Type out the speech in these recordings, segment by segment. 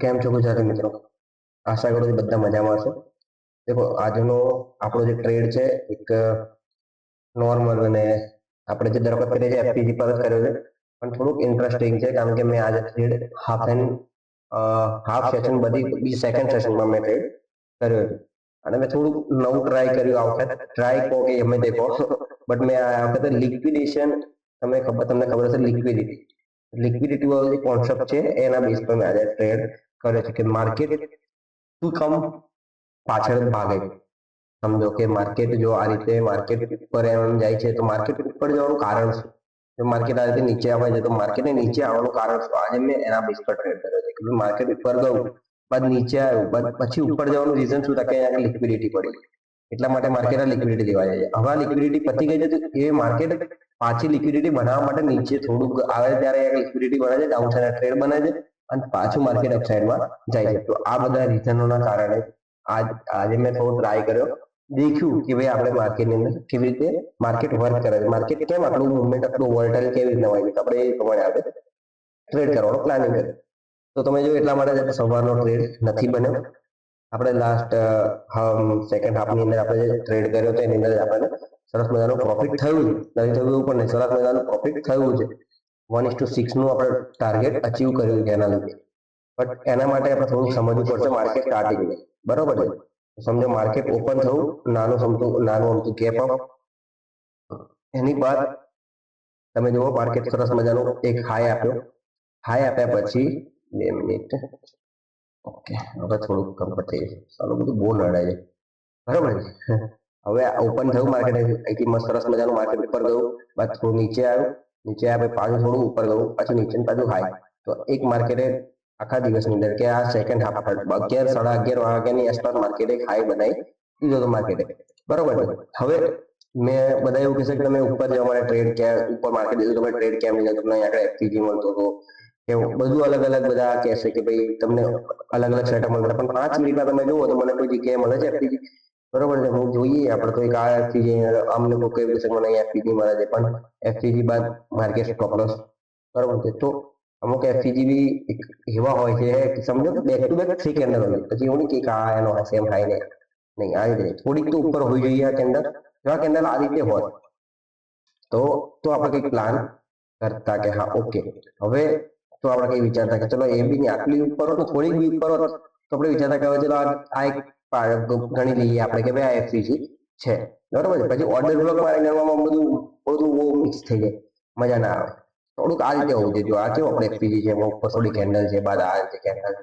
કેમ છો ગુજરાતી મિત્રો? આશા કરું છું બધા મજામાં હશો. દેખો આજનો આપણો જે ટ્રેડ છે એક નોર્મલ અને આપણે જે દર વખત કરીએ છીએ એફપીજી પર જ કર્યો છે, પણ થોડુંક ઇન્ટરેસ્ટિંગ છે કારણ કે મેં આજે ટ્રેડ હાફ સેશન બધી સેકન્ડ સેશનમાં મેં ટ્રેડ કર્યો છે અને મેં થોડુંક નવું ટ્રાય કર્યું આ વખત. ટ્રાય કહો કે અમે દેખો બટ મેં આ વખતે લિક્વિડેશન તમને ખબર હશે લિક્વિડિટી વાળો જે કોન્સેપ્ટ છે એના બેઝ પર મેં આજે ટ્રેડ કર્યો છે કે માર્કેટ ટુ કમ પાછળ ભાગે. સમજો કે માર્કેટ જો આ રીતે માર્કેટ ઉપર એમ જાય છે તો માર્કેટ ઉપર જવાનું કારણ શું? જો માર્કેટ આ રીતે નીચે આવે છે તો માર્કેટને નીચે આવવાનું કારણ શું? આજે મેં એના બેઝ પર ટ્રેડ કર્યો છે કે માર્કેટ ઉપર ગયું બાદ નીચે આવ્યું બાદ પછી ઉપર જવાનું રીઝન શું? કે અહીંયા લિક્વિડિટી પડી, એટલા માટે માર્કેટ લિક્વિડિટી લેવા જાય છે. હવે લિક્વિડિટી પતી ગઈ છે તો એ માર્કેટ પાછી લિક્વિડિટી બનાવવા માટે નીચે થોડુંક આવે ત્યારે લિક્વિડિટી બને છે, ડાઉન સાઇડ ટ્રેડ બને છે અને પાછું માર્કેટ અપસાઇડમાં જાય છે. તો આ બધા રીઝનોના કારણે આજે મેં થોડું ટ્રાય કર્યો, દેખ્યું કે ભાઈ આપણે માર્કેટની અંદર કેવી રીતે માર્કેટ વર્ક કરે છે, માર્કેટ કેમ આટલું મુવમેન્ટ આટલું વોલેટાઇલ કેવી રીતના હોય છે, આપણે એ પ્રમાણે આપણે ટ્રેડ કરવાનો પ્લાનિંગ કર્યો. તો તમે જો એટલા માટે સવારનો ટ્રેડ નથી બન્યો. આપણે લાસ્ટ સેકન્ડ હાફની અંદર આપણે જે ટ્રેડ કર્યો હતો એની અંદર આપણને સરસ મજાનું પ્રોફિટ થયું છે. નથી થયું એવું પણ નહીં, સરસ મજાનું પ્રોફિટ થયું છે. 1:6 નું આપણે ટાર્ગેટ અચીવ કર્યું છે એના લીધે. બટ એના માટે આપણે થોડુંક સમજવું પડશે માર્કેટ સ્ટાર્ટિંગ, બરોબર છે? સમજો માર્કેટ ઓપન થયું, નાનું અમથું ગેપ અપ, એની બાદ તમે જુઓ માર્કેટ સરસ મજાનું એક હાઈ આપ્યો. હાઈ આપ્યા પછી 2 મિનિટ, ઓકે હવે થોડુંક કમ્ફર્ટ થઈ ગયું. ચાલો બધું બહુ લડાય છે, બરોબર છે? હવે ઓપન થયું માર્કેટ, અહીંથી મસ્ત સરસ મજાનું માર્કેટ ઉપર ગયું, બાદ થોડું નીચે આવ્યું, નીચે આવ્યા પાછું થોડું ઉપર ગયું, પછી નીચે પાછું હાઈ. તો એક માર્કેટે આખા દિવસની અંદર કે આ સેકન્ડ હાફ 11 સાડા 11 વાગ્યાની આસપાસ માર્કેટે હાઈ બનાવી દીધો હતો માર્કેટે, બરોબર છે? હવે મેં બધા એવું કહેશે કે તમે ઉપર જવા માટે ટ્રેડ ક્યાં ઉપર માર્કેટ દીધું, તમે ટ્રેડ કેમ લીધો, તમને આગળ એફપીજી મળતો હતો કે બધું અલગ અલગ બધા કહેશે કે ભાઈ તમને અલગ અલગ સેટઅપ મળતા, પણ 5 મિનિટમાં તમે જુઓ તો મને કોઈ જગ્યાએ મળે છે એફપીજી, બરોબર છે? હું જોઈએ આપણે તો એક આ એફપીજી અમને કોઈ કહી દેશે મને અહીંયા એફપીજી મળે છે, પણ એફપીજી બાદ માર્કેટ સ્ટોપ લોસ, બરોબર છે? તો અમુક એફપીજી બી એવા હોય છે કે સમજો કે બેક ટુ બેક 3 કેન્ડલ હોય, પછી એવું નહીં કે આ એનો સેમ હાઈ નહીં, આ રીતે થોડીક તો ઉપર હોઈ જોઈએ આ કેન્ડલ. જો આ કેન્ડલ આ રીતે હોય તો આપણે કંઈક પ્લાન કરતા કે હા ઓકે, હવે તો આપણે કઈ વિચારતા કે ચલો એ બી નહીં આટલી ઉપર હોત તો થોડીક બી ઉપર હોત તો આપણે વિચારતા કે હવે ચલો આ એક ગણી લઈએ આપણે કે ભાઈ આ એફપીજી છે, બરોબર છે? પછી ઓર્ડર બ્લોક મારી ગણવામાં બધું બહુ મિક્સ થઈ જાય, મજા ના આવે. થોડુંક આ રીતે હોવું જોઈએ. જો આ કેવું આપણે એફપીજી છે, ઉપર થોડી કેન્ડલ છે, બાદ આ રીતે કેન્ડલ,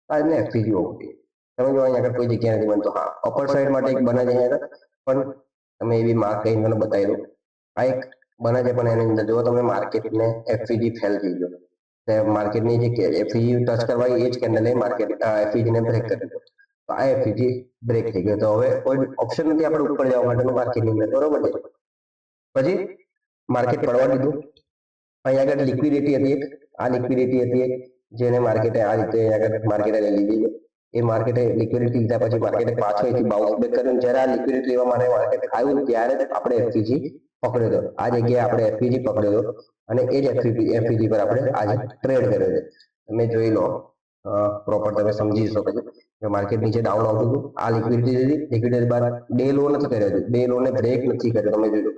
આ રીતે એફપીજી હોવું જોઈએ. તમે જો અહીંયા આગળ કોઈ જગ્યાએ નથી બનતો. હા, અપર સાઈડ માટે એક બને છે અહીંયા આગળ, પણ તમે એવી માર્ક કરીને મને બતાવી દો. આ એક બને છે પણ એની અંદર જો તમે માર્કેટને એફપીજી ફેલ થઈ ગયો, માર્કેટની જે એફપીજી ટચ કરવા એ જ કેન્ડલ એ માર્કેટ એફપીજી ને બ્રેક કરી દીધો, તો આ એફપીજી બ્રેક થઈ ગયો. તો હવે કોઈ ઓપ્શન નથી આપણે ઉપર જવા માટેનું માર્કેટની અંદર, બરોબર છે? પછી માર્કેટ પડવા દીધું. અહીંયા આગળ લિક્વિડિટી હતી એક, આ લિક્વિડિટી હતી એક જેને માર્કેટે આ રીતે આગળ માર્કેટે લઈ લીધી છે. એ માર્કેટે લિક્વિડિટી લીધા પછી માર્કેટે પાછો અહીંથી બાઉન્સ બેક કર્યું. જ્યારે આ લિક્વિડિટી લેવા માટે માર્કેટ આવ્યું ત્યારે જ આપણે એફપીજી પકડ્યો હતો. આ જગ્યાએ આપણે એફપીજી પકડ્યો હતો અને એ જ એફપીજી પર આપણે આજે ટ્રેડ કર્યો છે. તમે જોઈ લો પ્રોપર, તમે સમજી શકો છો. માર્કેટ નીચે ડાઉન આવતું હતું, આ લિક્વિડિટી લીધી, લિક્વિડિટી બાદ ડે લો નથી કર્યો, ડે લો ને બ્રેક નથી કર્યો. તમે જોઈ લો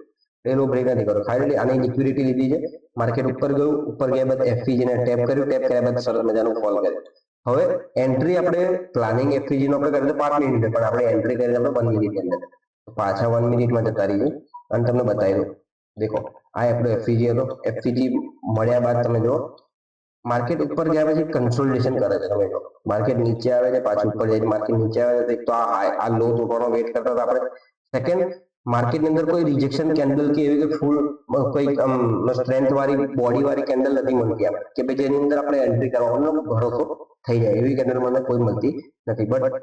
ડે લો બ્રેક નથી કર્યો, ખાલી આની લિક્વિડિટી લીધી છે. માર્કેટ ઉપર ગયું, ઉપર ગયા બાદ એફપીજી ને ટેપ કર્યું, ટેપ કર્યા બાદ સરસ મજાનું ફોલ કર્યું. હવે એન્ટ્રી આપણે પ્લાનિંગ એફપીજી નો આપણે કર્યું 5 મિનિટ, પણ આપણે એન્ટ્રી કરીને આપણે 1 મિનિટની અંદર પાછા 1 મિનિટમાં જતા રહીએ અને તમને બતાવી દઉં. દેખો આ આપણો એફપીજી હતો. એફપીજી મળ્યા બાદ તમે જો માર્કેટ ઉપર ગયા પછી કન્સોલિડેશન કરે છે. તમે જો માર્કેટ નીચે આવે છે, પાછું ઉપર જાય છે, માર્કેટ નીચે આવે છે, તો આ લો તોડવાનો વેટ કરતા હતા આપણે. સેકન્ડ, માર્કેટની અંદર કોઈ રિજેક્શન કેન્ડલ કે એવી કે ફૂલ કોઈ સ્ટ્રેન્થ વાળી બોડી વાળી કેન્ડલ નથી મળતી આપણે, કે ભાઈ જેની અંદર આપણે એન્ટ્રી કરવાનો ભરોસો થઈ જાય એવી કેન્ડલ મને કોઈ મળતી નથી. બટ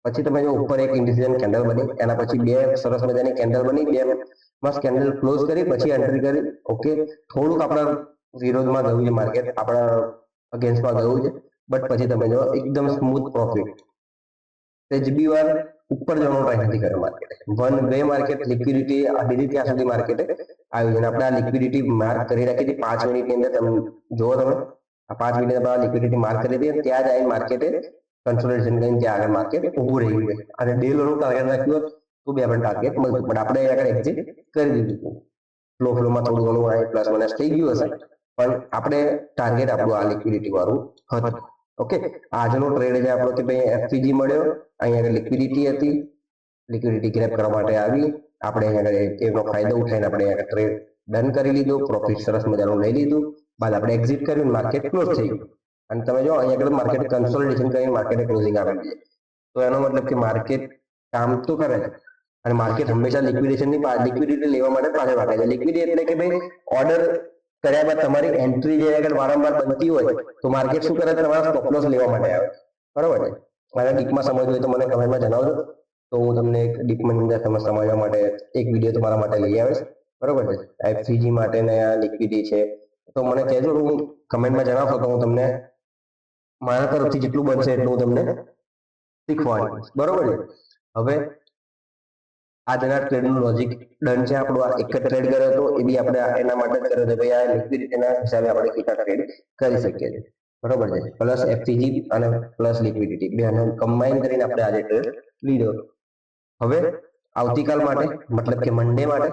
પછી તમે જો ઉપર એક ઇન્ડિસિઝન કેન્ડલ બની, એના પછી 2 સરસ મજાની કેન્ડલ બની, 2 મસ્ત કેન્ડલ ક્લોઝ કરી પછી એન્ટ્રી કરી. ઓકે, થોડુંક આપણા વિરોધમાં ગયું છે માર્કેટ, આપણા અગેન્સ્ટમાં ગયું છે, બટ પછી તમે જો એકદમ સ્મૂથ પ્રોફિટ. જ બી વાર ઉપર જવાનો ટ્રાય નથી કર્યો માર્કેટે. વન વે માર્કેટ લિક્વિડિટી દીધી ત્યાં સુધી માર્કેટે આવ્યું છે. આપણે આ લિક્વિડિટી માર્ક કરી રાખી હતી 5 મિનિટની અંદર. તમે જુઓ, તમે આ 5 મિનિટ આપણે લિક્વિડિટી માર્ક કરી દઈએ, ત્યાં જ આવી માર્કેટે કન્સોલિડેશન કરીને ત્યાં આગળ માર્કેટ ઊભું રહી ગયું અને ડે લોનું ટાર્ગેટ રાખ્યું તો બી આપણે ટાર્ગેટ મળતું, પણ આપણે આગળ એક્ઝિટ કરી દીધું. ફ્લોમાં થોડું ઘણું પ્લસ માઇનસ થઈ ગયું હશે, પણ આપણે ટાર્ગેટ આપણું આ લિક્વિડિટી વાળું હતું. ઓકે, આજનો ટ્રેડ છે આપણો કે ભાઈ એફપીજી મળ્યો, અહીંયા આગળ લિક્વિડિટી હતી, લિક્વિડિટી ગ્રેપ કરવા માટે આવી, આપણે અહીંયા આગળ એનો ફાયદો ઉઠાવીને આપણે અહીંયા ટ્રેડ ડન કરી લીધો, પ્રોફિટ સરસ મજાનું લઈ લીધું, બાદ આપણે એક્ઝિટ કર્યું, માર્કેટ ક્લોઝ થઈ ગયું. અને તમે જો અહીંયા આગળ માર્કેટ કન્સોલિડેશન કરીને માર્કેટે ક્લોઝિંગ આપી દે, તો એનો મતલબ કે માર્કેટ કામ તો કરે છે અને માર્કેટ હંમેશા લિક્વિડિટી લેવા માટે પાછળ ભાગે છે. લિક્વિડિટી એટલે કે ભાઈ ઓર્ડર કર્યા બાદ તમારી એન્ટ્રી જે આગળ વારંવાર બનતી હોય તો માર્કેટ શું કરે, તમારા સ્ટોપ લોસ લેવા માટે આવે. બરોબર છે. મારે ડીપમાં સમજવું હોય તો મને કમેન્ટમાં જણાવજો, તો હું તમને એક ડીપમાં અંદર સમજવા માટે એક વિડીયો તમારા માટે લઈ આવીશ. બરોબર છે. એફસીજી માટે ને આ લિક્વિડિટી છે તો મને કહેજો, હું કમેન્ટમાં જણાવશો તો હું તમને મારા તરફથી જેટલું બનશે એટલું હું તમને શીખવાડીશ. બરોબર છે. હવે આજના ટ્રેડનું લોજિક ડન છે આપણું. આ એક જ ટ્રેડ કર્યો હતો, એ બી આપણે એના માટે જ કર્યો છે ભાઈ આ લિક્વિડિટીના હિસાબે આપણે કેટલા ટ્રેડ કરી શકીએ છીએ. બરોબર છે. પ્લસ એફસીજી અને પ્લસ લિક્વિડિટી બેને કમ્બાઈન કરીને આપણે આજે ટ્રેડ લીધો. હવે આવતીકાલ માટે મતલબ કે મંડે માટે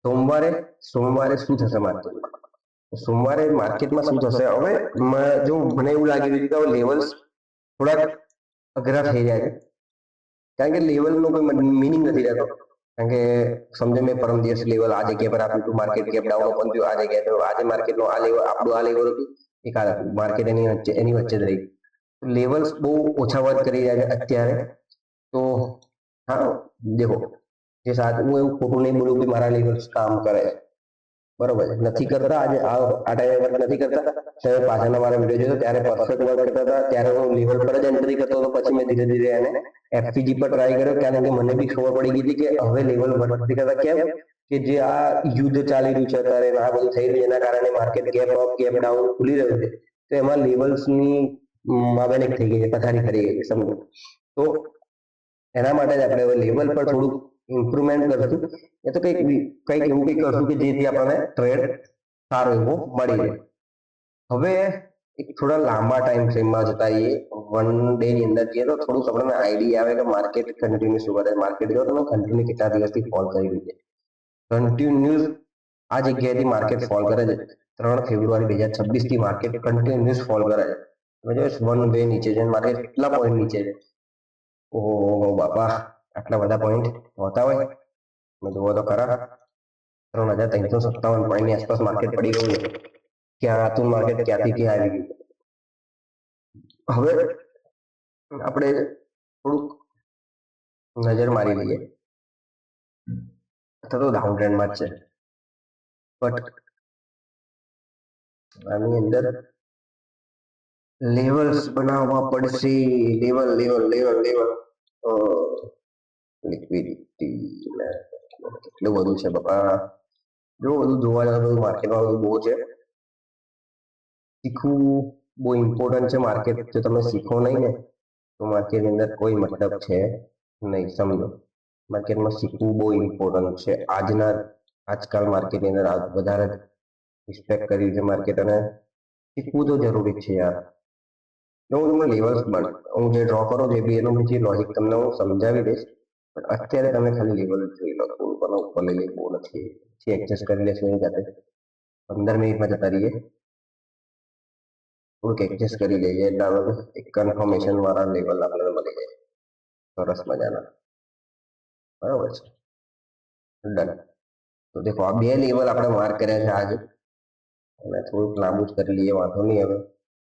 સોમવારે શું થશે માર્કેટમાં? સોમવારે માર્કેટમાં શું થશે? હવે જો મને એવું લાગી રહ્યું કે લેવલ્સ થોડાક અઘરા થઈ જાય છે, કારણ કે લેવલનો કોઈ મિનિંગ નથી રહેતો. કારણ કે સમજો મેં પરમ દિવસ લેવલ આ જગ્યા પર આપ્યું હતું, માર્કેટ ગેપ ડાઉન ઓપન થયું આ જગ્યાએ, તો આજે માર્કેટનો આ લેવલ આપણું આ લેવલ હતું, એક આ હતું, માર્કેટ એની વચ્ચે જ રહી. લેવલ્સ બહુ ઓછા વર્ક કરી રહ્યા છે અત્યારે. તો હા દેખો, જે સાચું હું એવું ખોટું નહીં બોલું કે મારા લેવલ્સ કામ કરે છે, બરોબર છે, નથી કરતા. આજે આ ટાઈમે વર્ક નથી કરતા. તમે પાછળના મારા વિડીયો જોયો ત્યારે પરફેક્ટ વર્ક કરતા હતા, ત્યારે હું લેવલ પર જ એન્ટ્રી કરતો હતો. પછી મેં ધીરે ધીરે એને એફપીજી પર ટ્રાય કર્યો, કારણ કે મને બી ખબર પડી ગઈ હતી કે હવે લેવલ વર્ક નથી કરતા. કેમ કે જે આ યુદ્ધ ચાલી રહ્યું છે અત્યારે, આ બધું થઈ રહ્યું એના કારણે market gap up gap down ખુલી રહ્યું છે, તો એમાં લેવલ્સની માવેનિક થઈ ગઈ છે, પથારી ફરી ગઈ છે, સમજો. તો એના માટે જ આપણે હવે લેવલ પર થોડુંક ઇમ્પ્રુવમેન્ટ કરશું. એ તો કંઈક એવું કંઈક કરશું કે જેથી આપણને ટ્રેડ સારો એવો મળી રહે. હવે એક થોડા લાંબા ટાઈમ ફ્રેમમાં જતા રહીએ, વન ડે ની અંદર જઈએ તો થોડુંક આપણને આઈડિયા આવે કે માર્કેટ કન્ટિન્યુ શું કરે. માર્કેટ જો તમે કન્ટિન્યુ કેટલા દિવસથી ફોલ કરી રહ્યું છે, કન્ટિન્યુઅસ આ જગ્યાએથી માર્કેટ ફોલ કરે છે. 3 ફેબ્રુઆરી 2026 થી માર્કેટ કન્ટિન્યુઅસ ફોલ કરે છે. તમે જો વન ડે નીચે છે, માર્કેટ કેટલા પોઈન્ટ નીચે છે. ઓહો બાપા, આટલા બધા પોઈન્ટ હોતા હોય? મેં જોવો તો ખરા, 3357 પોઈન્ટની આસપાસ માર્કેટ પડી ગયું છે. ક્યાં હતું માર્કેટ, ક્યાંથી ક્યાં આવી ગયું. હવે આપણે થોડુંક નજર મારી લઈએ, તો ડાઉન ટ્રેન્ડમાં જ છે, બટ આની અંદર લેવલ્સ બનાવવા પડશે. લેવલ લિક્વિડિટી એટલું બધું છે બાપા. જો બધું જોવા જાય તો માર્કેટમાં બહુ છે. શીખવું બહુ ઇમ્પોર્ટન્ટ છે. માર્કેટ જો તમે શીખો નહીં ને તો માર્કેટની અંદર કોઈ મતલબ છે નહીં, સમજો. માર્કેટમાં શીખવું બહુ ઇમ્પોર્ટન્ટ છે. આજકાલ માર્કેટની અંદર વધારે રિસ્પેક્ટ કરી છે માર્કેટ, અને શીખવું તો જરૂરી છે યાર. હું તમને લેવલ્સ હું જે ડ્રો કરું જે બી એનું જે લોજિક તમને હું સમજાવી દઈશ, પણ અત્યારે તમે ખાલી લેવલ જોઈ લો. થોડું પણ ઉપર લઈ લે, બહુ નથી, પછી એડજસ્ટ કરી લેશો એની જાતે. 15 મિનિટમાં જતા રહીએ, થોડુંક એડજસ્ટ કરી લઈએ એટલે આપણે એક કન્ફર્મેશન વાળા લેવલ આપણને મળી જાય સરસ મજાના. બરાબર છે, ડન. તો દેખો આ 2 લેવલ આપણે માર્ક કર્યા છે આજે, અને થોડુંક લાંબુ જ કરી લઈએ, વાંધો નહીં. હવે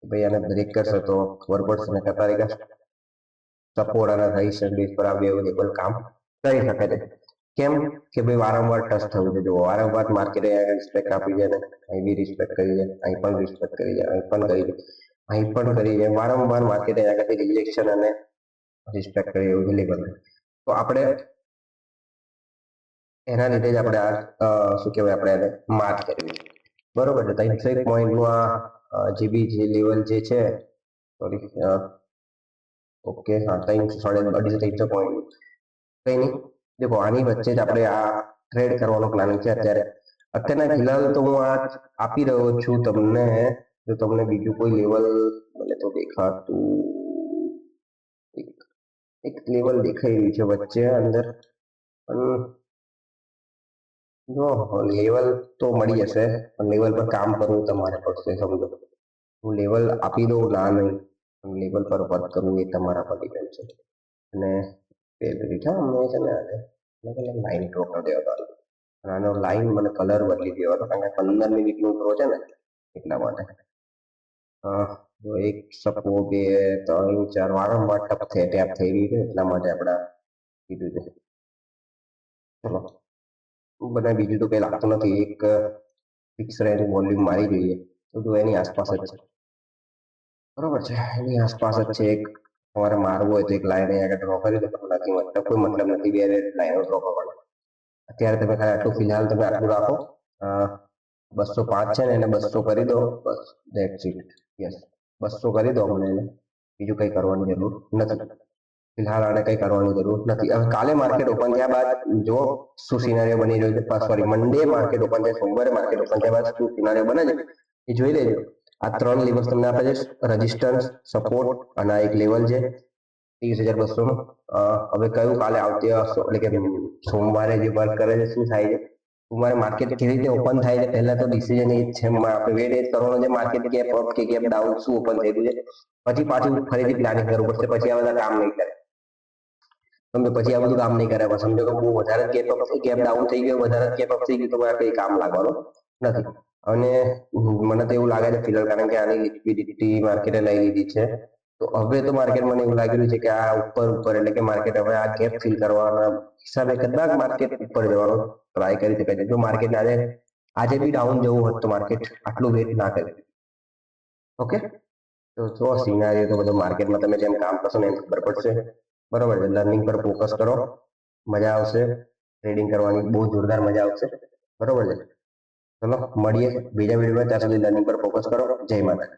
ભાઈ આને બ્રેક કરશે તો ખબર પડશે ને કતા રેખા સપોર્ટ અને રેઝિસ્ટન્સ પર આ 2 લેવલ કામ કરી શકે છે. કેમ કે ભાઈ વારંવાર ટચ થવું છે. જો વારંવાર માર્કેટે રિસ્પેક્ટ આપી છે, ને અહીં બી રિસ્પેક્ટ કરી છે, અહીં પણ રિસ્પેક્ટ કરી છે, અહીં પણ કરી છે, અહીં પણ કરી છે. વારંવાર માર્કેટે આગળથી રિજેક્શન અને રિસ્પેક્ટ કરી એવું લેવલ. તો આપણે એના લીધે જ આપણે આ શું કહેવાય આપણે એને માર્ક કરવી છે. બરોબર છે. 301 પોઈન્ટનું આ જે બી જે લેવલ જે છે, સોરી ઓકે હા 300 પોઈન્ટ કઈ નહીં. દેખો આની વચ્ચે જ આપણે આ ટ્રેડ કરવાનો પ્લાનિંગ છે અત્યારના ફિલહાલ. તો હું આ આપી રહ્યો છું તમને જો તમને બીજું કોઈ લેવલ મને તો દેખાતું એક લેવલ દેખાઈ રહ્યું છે વચ્ચે અંદર, પણ જો લેવલ તો મળી જશે, પણ લેવલ પર કામ કરવું તમારે પડશે. સમજો હું લેવલ આપી દઉં ના નહીં, પણ લેવલ પર વર્ક કરવું એ તમારા પર ડિપેન્ડ છે. અને ફેવરિટ હા મેં છે ને લાઈન ડ્રો કરી દેવાનો, આનો લાઈન મને કલર બદલી દેવાનો, કારણ કે 15 મિનિટનું ડ્રો છે ને એટલા માટે. તો એક સપો 2 3 4 વારંવાર ટેપ થઈ રહી છે એટલા માટે આપણે કીધું છે. ચલો બધા બીજું તો કંઈ લાગતું નથી. એક ફિક્સ રેન્જ વોલ્યુમ મારી જોઈએ તો એની આસપાસ જ છે, બરોબર છે, એની આસપાસ જ છે. એક તમારે મારવું હોય તો એક લાઈન અહીંયા ડ્રો કરી દો, નથી મતલબ કોઈ મતલબ નથી 2 લાઈનો ડ્રો કરવાનો. અત્યારે તમે ખાલી આટલું ફિલહાલ તમે આટલું રાખો, 205 છે ને એને 200 કરી દો, બસ ધેટ્સ ઇટ. યસ 200 કરી દો મને એને, બીજું કંઈ કરવાની જરૂર નથી. ફિલહાલ આને કંઈ કરવાની જરૂર નથી. હવે કાલે માર્કેટ ઓપન થયા બાદ જો શું સિનારીઓ બની રહ્યો છે, સોરી મંડે માર્કેટ ઓપન થાય, સોમવારે માર્કેટ ઓપન થયા બાદ શું સિનારીઓ બને છે એ જોઈ લેજો. આ 3 લેવલ્સ તમને આપે છે, રેઝિસ્ટન્સ, સપોર્ટ અને આ એક લેવલ છે 30,200 નું. હવે કયું કાલે આવતી એટલે કે સોમવારે જે વર્ક કરે છે શું થાય છે, સોમવારે માર્કેટ કેવી રીતે ઓપન થાય છે, પહેલા તો ડિસિઝન એ જ છે આપણે વેટ એ કરવાનો છે માર્કેટ ગેપ અપ કે ગેપ ડાઉન શું ઓપન થઈ રહ્યું છે, પછી પાછું ફરીથી પ્લાનિંગ કરવું પડશે. પછી આ બધા કામ નહીં કરે, સમજો પછી આ બધું કામ નહીં કરે. સમજો કે બહુ વધારે ગેપ ડાઉન થઈ ગયો, વધારે ગેપ અપ થઈ ગયું, તો કંઈ કામ લાગવાનું નથી. અને મને તો એવું લાગે છે ફિલહાલ, કારણ કે આની લિક્વિડિટી માર્કેટે લઈ લીધી છે, તો હવે તો માર્કેટ મને એવું લાગી રહ્યું છે કે આ ઉપર એટલે કે માર્કેટ હવે આ ગેપ ફિલ કરવાના હિસાબે કદાચ માર્કેટ ઉપર જવાનો ટ્રાય કરી શકે છે. જો માર્કેટ આજે બી ડાઉન જવું હોત તો માર્કેટ આટલું વેટ ના કરે. ઓકે, તો જો સિનારીઓ તો બધો માર્કેટમાં તમે જેમ કામ કરશો ને એમ ખબર પડશે. બરોબર છે, લર્નિંગ પર ફોકસ કરો, મજા આવશે ટ્રેડિંગ કરવાની, બહુ જોરદાર મજા આવશે. બરોબર છે, ચલો મળીએ બીજા વિડીયોમાં, ત્યાં સુધી લર્નિંગ પર ફોકસ કરો. જય માતા.